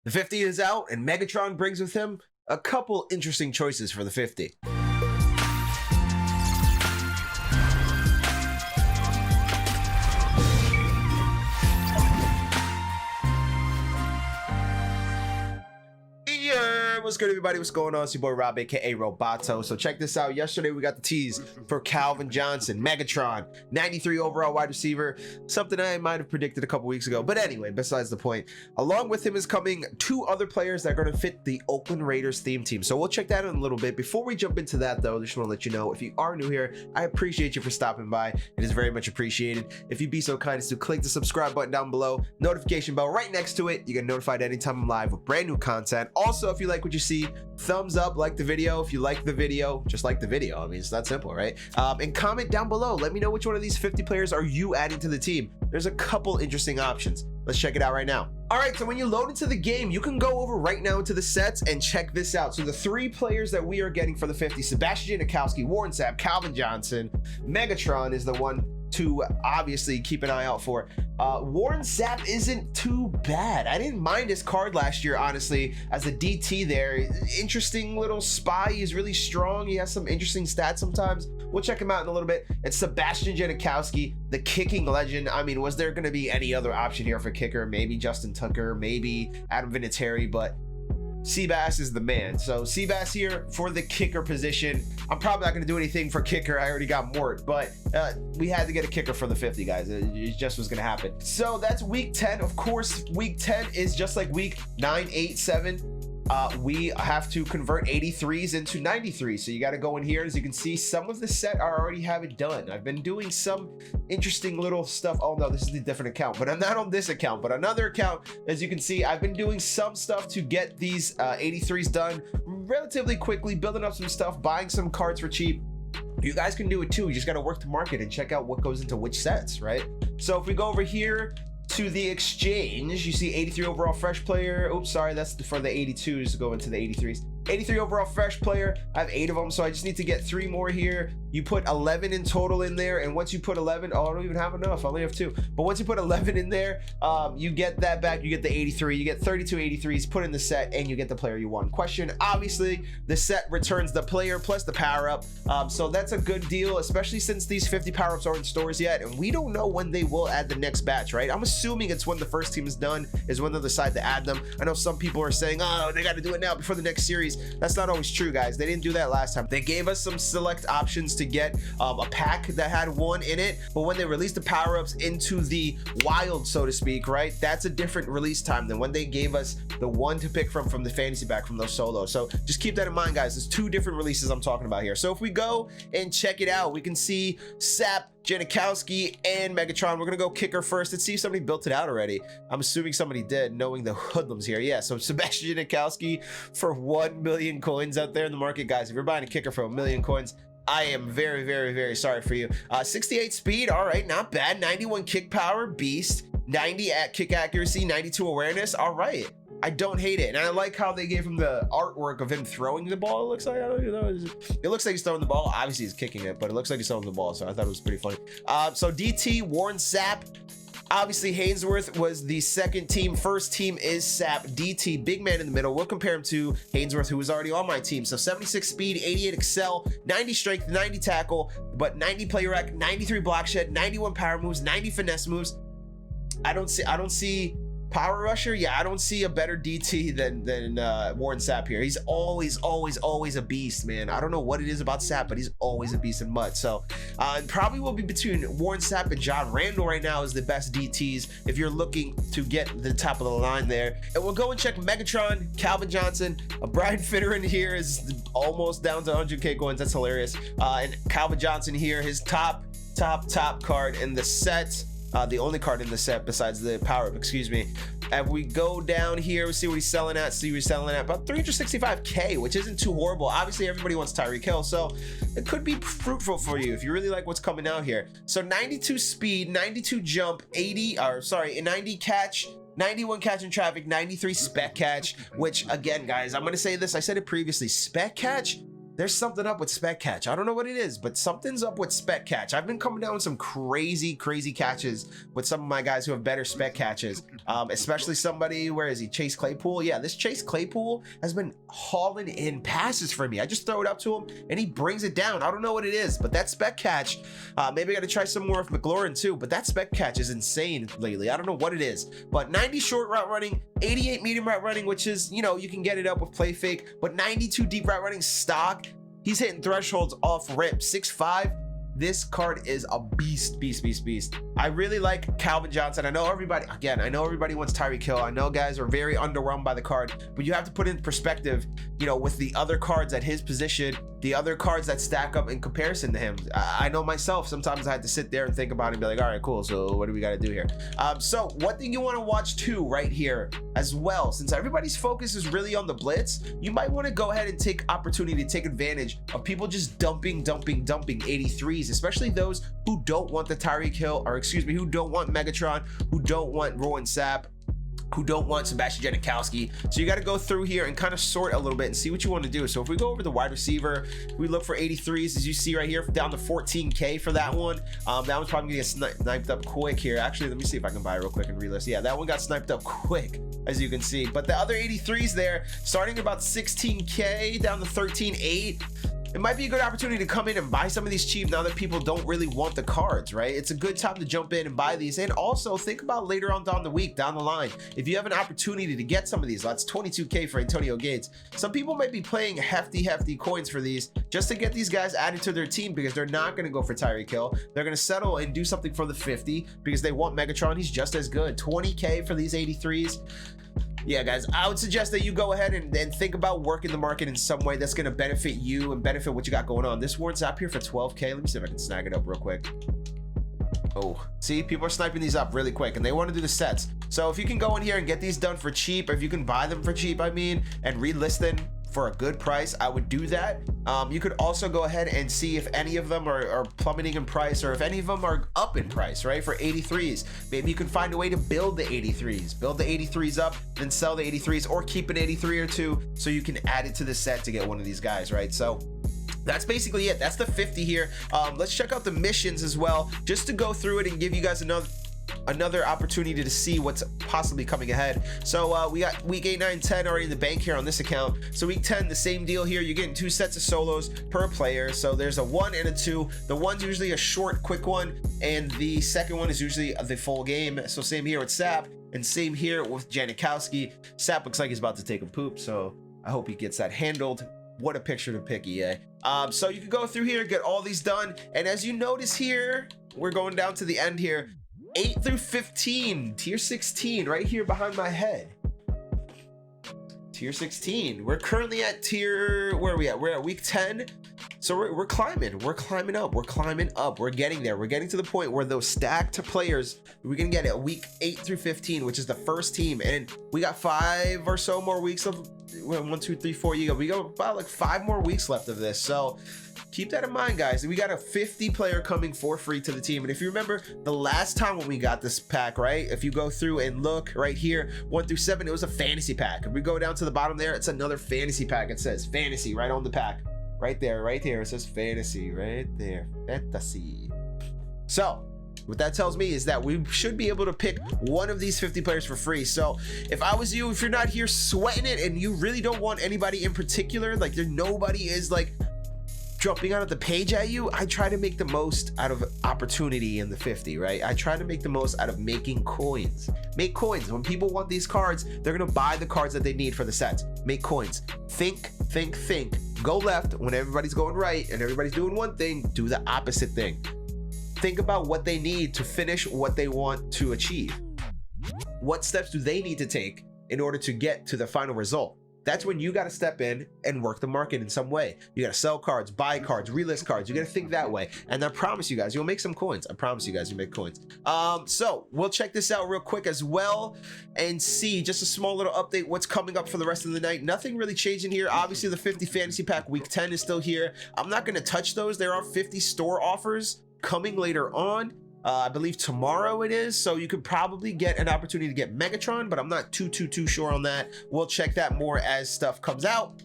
The 50 is out, and Megatron brings with him a couple interesting choices for the 50. What's good, everybody? What's going on? It's your boy Rob, aka Roboto. So check this out. Yesterday we got the tease for Calvin Johnson, Megatron, 93 overall wide receiver, something I might have predicted a couple weeks ago. But anyway, besides the point, along with him is coming two other players that are going to fit the Oakland Raiders theme team. So we'll check that in a little bit. Before we jump into that, though, I just want to let you know, if you are new here, I appreciate you for stopping by. It is very much appreciated. If you'd be so kind as to click the subscribe button down below, notification bell right next to it. You get notified anytime I'm live with brand new content. Also, if you like what you see, thumbs up, like the video. If you like the video, just like the video. I mean, it's that simple, right? And comment down below. Let me know which one of these 50 players are you adding to the team. There's a couple interesting options. Let's check it out right now. All right, so when you load into the game, you can go over right now into the sets and check this out. So the three players that we are getting for the 50, Sebastian Janikowski, Warren Sapp, Calvin Johnson, Megatron is the one to obviously keep an eye out for. Warren Sapp isn't too bad. I didn't mind his card last year, honestly, as a DT there. Interesting little spy. He's really strong. He has some interesting stats sometimes. We'll check him out in a little bit. And Sebastian Janikowski, the kicking legend. I mean, was there going to be any other option here for kicker? Maybe Justin Tucker, maybe Adam Vinatieri, but Seabass is the man. So Seabass here for the kicker position. I'm probably not going to do anything for kicker. I already got Mort, but we had to get a kicker for the 50, guys. It just was going to happen. So that's week 10. Of course, week 10 is just like week 9, 8, 7. We have to convert 83s into 93s. So you got to go in here. As you can see, some of the set I already have it done. I've been doing some interesting little stuff. Oh no, this is the different account, but I'm not on this account, but another account. As you can see, I've been doing some stuff to get these 83s done relatively quickly, building up some stuff, buying some cards for cheap. You guys can do it too. You just got to work the market and check out what goes into which sets, right? So if we go over here to the exchange, you see 83 overall fresh player. Oops, sorry, that's for the 82s to go into the 83s. 83 overall fresh player. I have 8 of them, so I just need to get 3 more here. You put 11 in total in there, and once you put 11, oh, I don't even have enough. I only have 2. But once you put 11 in there, you get that back. You get the 83. You get 32 83s put in the set, and you get the player you want. Question: obviously, the set returns the player plus the power up, so that's a good deal, especially since these 50 power ups aren't in stores yet, and we don't know when they will add the next batch, right? I'm assuming it's when the first team is done is when they'll decide to add them. I know some people are saying, oh, they got to do it now before the next series. That's not always true, guys. They didn't do that last time. They gave us some select options to get a pack that had 1 in it, but when they released the power-ups into the wild, so to speak, right, that's a different release time than when they gave us the 1 to pick from the fantasy pack from those solos. So just keep that in mind, guys. There's 2 different releases I'm talking about here. So if we go and check it out, we can see Sapp, Janikowski, and Megatron. We're gonna go kicker first. Let's see if somebody built it out already. I'm assuming somebody did, knowing the hoodlums here. Yeah, so Sebastian Janikowski for 1 million coins out there in the market, guys. If you're buying a kicker for 1 million coins, I am very, very, very sorry for you. 68 speed, all right, not bad. 91 kick power, beast. 90 at kick accuracy, 92 awareness, all right. I don't hate it, and I like how they gave him the artwork of him throwing the ball. It looks like, I don't know, it looks like he's throwing the ball. Obviously he's kicking it, but it looks like he's throwing the ball, so I thought it was pretty funny. So DT, Warren Sapp. Obviously Hainsworth was the second team. First team is Sapp. DT, big man in the middle. We'll compare him to Hainsworth, who was already on my team. So 76 speed, 88 excel, 90 strength, 90 tackle, but 90 play rec, 93 block shed, 91 power moves, 90 finesse moves. I don't see power rusher. Yeah, I don't see a better DT than Warren Sapp here. He's always a beast, man. I don't know what it is about Sapp, but he's always a beast in mud. So it probably will be between Warren Sapp and John Randall right now is the best DTs if you're looking to get the top of the line there. And we'll go and check Megatron, Calvin Johnson, Brian Fitter in here is almost down to 100k coins. That's hilarious. And Calvin Johnson here, his top card in the set. The only card in the set besides the power-up, excuse me. And we go down here, we see what he's selling at. See what he's selling at about 365k, which isn't too horrible. Obviously, everybody wants Tyreek Hill, so it could be fruitful for you if you really like what's coming out here. So 92 speed, 92 jump, 90 catch, 91 catch in traffic, 93 spec catch, which again, guys, I'm gonna say this, I said it previously, spec catch there's something up with spec catch. I don't know what it is, but something's up with spec catch. I've been coming down with some crazy catches with some of my guys who have better spec catches, especially somebody, where is he, Chase Claypool? Yeah, this Chase Claypool has been hauling in passes for me. I just throw it up to him and he brings it down. I don't know what it is, but that spec catch, maybe I gotta try some more of McLaurin too, but that spec catch is insane lately. I don't know what it is, but 90 short route running, 88 medium route running, which is, you know, you can get it up with play fake, but 92 deep route running stock. He's hitting thresholds off rip. 6'5". This card is a beast. I really like Calvin Johnson. I know everybody wants Tyreek Hill. I know guys are very underwhelmed by the card, but you have to put in perspective, you know, with the other cards at his position, the other cards that stack up in comparison to him. I know myself, sometimes I had to sit there and think about it and be like, all right, cool, so what do we got to do here? So one thing you want to watch too right here as well, since everybody's focus is really on the blitz, you might want to go ahead and take opportunity to take advantage of people just dumping 83s, especially those who don't want the Tyreek Hill, or excuse me, who don't want Megatron, who don't want Rowan Sapp, who don't want Sebastian Janikowski. So you got to go through here and kind of sort a little bit and see what you want to do. So if we go over the wide receiver, we look for 83s, as you see right here, down to 14K for that one. That one's probably gonna get sniped up quick here. Actually, let me see if I can buy it real quick and relist. Yeah, that one got sniped up quick, as you can see. But the other 83s there, starting about 16K down to 13.8. It might be a good opportunity to come in and buy some of these cheap now that people don't really want the cards, right? It's a good time to jump in and buy these. And also think about later on down the week, down the line, if you have an opportunity to get some of these. That's 22K for Antonio Gates. Some people might be playing hefty coins for these just to get these guys added to their team, because they're not going to go for Tyreek Hill. They're going to settle and do something for the 50 because they want Megatron. He's just as good. 20K for these 83s. Yeah, guys, I would suggest that you go ahead and think about working the market in some way that's going to benefit you and benefit what you got going on. This Warren's up here for 12K. Let me see if I can snag it up real quick. Oh, see, people are sniping these up really quick and they want to do the sets. So if you can go in here and get these done for cheap, if you can buy them for cheap, I mean, and relist them for a good price, I would do that. You could also go ahead and see if any of them are plummeting in price, or if any of them are up in price, right? For 83s, maybe you can find a way to build the 83s up, then sell the 83s, or keep an 83 or two so you can add it to the set to get one of these guys, right? So that's basically it. That's the 50 here. Let's check out the missions as well, just to go through it and give you guys another opportunity to see what's possibly coming ahead. So we got week 8, 9, 10 already in the bank here on this account. So week 10, the same deal here. You're getting 2 sets of solos per player. So there's a 1 and a 2. The 1's usually a short, quick one, and the second one is usually the full game. So same here with Sapp, and same here with Janikowski. Sapp looks like he's about to take a poop, so I hope he gets that handled. What a picture to pick, EA. So you can go through here, get all these done, and as you notice here, we're going down to the end here. 8 through 15, tier 16, right here behind my head. Tier 16. We're currently at tier, where are we at? We're at week 10. So we're climbing. We're climbing up. We're getting there. We're getting to the point where those stacked players, we can get at week 8 through 15, which is the first team. And we got 5 or so more weeks of 1, 2, 3, 4. We got about like 5 more weeks left of this. So keep that in mind, guys. We got a 50 player coming for free to the team. And if you remember the last time when we got this pack, right? If you go through and look right here, 1 through 7, it was a fantasy pack. If we go down to the bottom there, it's another fantasy pack. It says fantasy right on the pack. Right there, right here. It says fantasy right there. Fantasy. So what that tells me is that we should be able to pick one of these 50 players for free. So if I was you, if you're not here sweating it and you really don't want anybody in particular, like nobody is like jumping out of the page at you, I try to make the most out of opportunity in the 50, right? I try to make the most out of making coins. Make coins. When people want these cards, they're gonna buy the cards that they need for the sets. Make coins. Think. Go left when everybody's going right and everybody's doing one thing, do the opposite thing. Think about what they need to finish what they want to achieve. What steps do they need to take in order to get to the final result? That's when you got to step in and work the market in some way. You got to sell cards, buy cards, relist cards. You got to think that way. And I promise you guys, you'll make some coins. I promise you guys, you'll make coins. So we'll check this out real quick as well and see just a small little update what's coming up for the rest of the night. Nothing really changing here. Obviously, the 50 fantasy pack week 10 is still here. I'm not going to touch those. There are 50 store offers coming later on. I believe tomorrow it is, so you could probably get an opportunity to get Megatron, but I'm not too sure on that. We'll check that more as stuff comes out.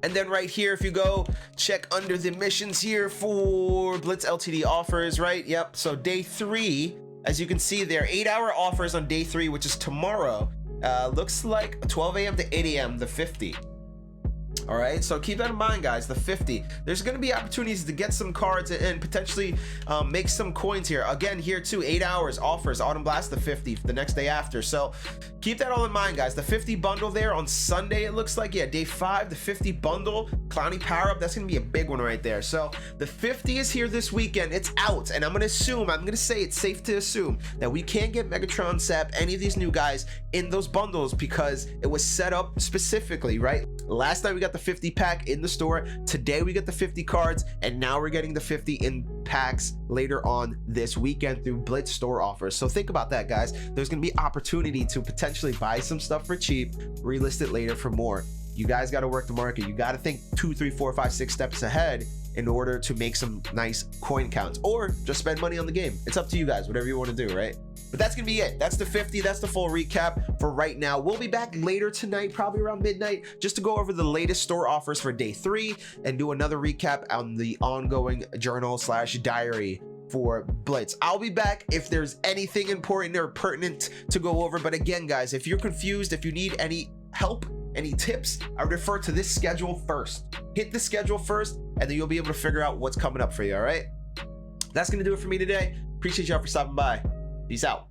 And then right here, if you go check under the missions here for Blitz Ltd Offers, right? Yep. So day 3, as you can see there, 8-hour offers on day 3, which is tomorrow. Looks like 12 a.m. to 8 a.m. the 50. All right, so keep that in mind, guys. The 50. There's going to be opportunities to get some cards and potentially make some coins here. Again, here too, 8 hours offers. Autumn Blast the 50 the next day after. So keep that all in mind, guys. The 50 bundle there on Sunday, it looks like. Yeah, day 5, the 50 bundle. Clowny power up. That's going to be a big one right there. So the 50 is here this weekend. It's out, and I'm going to say it's safe to assume that we can't get Megatron, Sapp, any of these new guys in those bundles because it was set up specifically, right? Last night we got the 50 pack in the store. Today we get the 50 cards, and now we're getting the 50 in packs later on this weekend through Blitz store offers. So think about that, guys. There's going to be opportunity to potentially buy some stuff for cheap, relist it later for more. You guys got to work the market. You got to think 2, 3, 4, 5, 6 steps ahead in order to make some nice coin counts, or just spend money on the game. It's up to you guys, whatever you want to do, right? But that's gonna be it. That's the 50. That's the full recap for right now. We'll be back later tonight, probably around midnight, just to go over the latest store offers for day 3 and do another recap on the ongoing journal/diary for Blitz. I'll be back if there's anything important or pertinent to go over. But again, guys, if you're confused, if you need any help, any tips, I would refer to this schedule first. Hit the schedule first, and then you'll be able to figure out what's coming up for you, all right? That's gonna do it for me today. Appreciate y'all for stopping by. Peace out.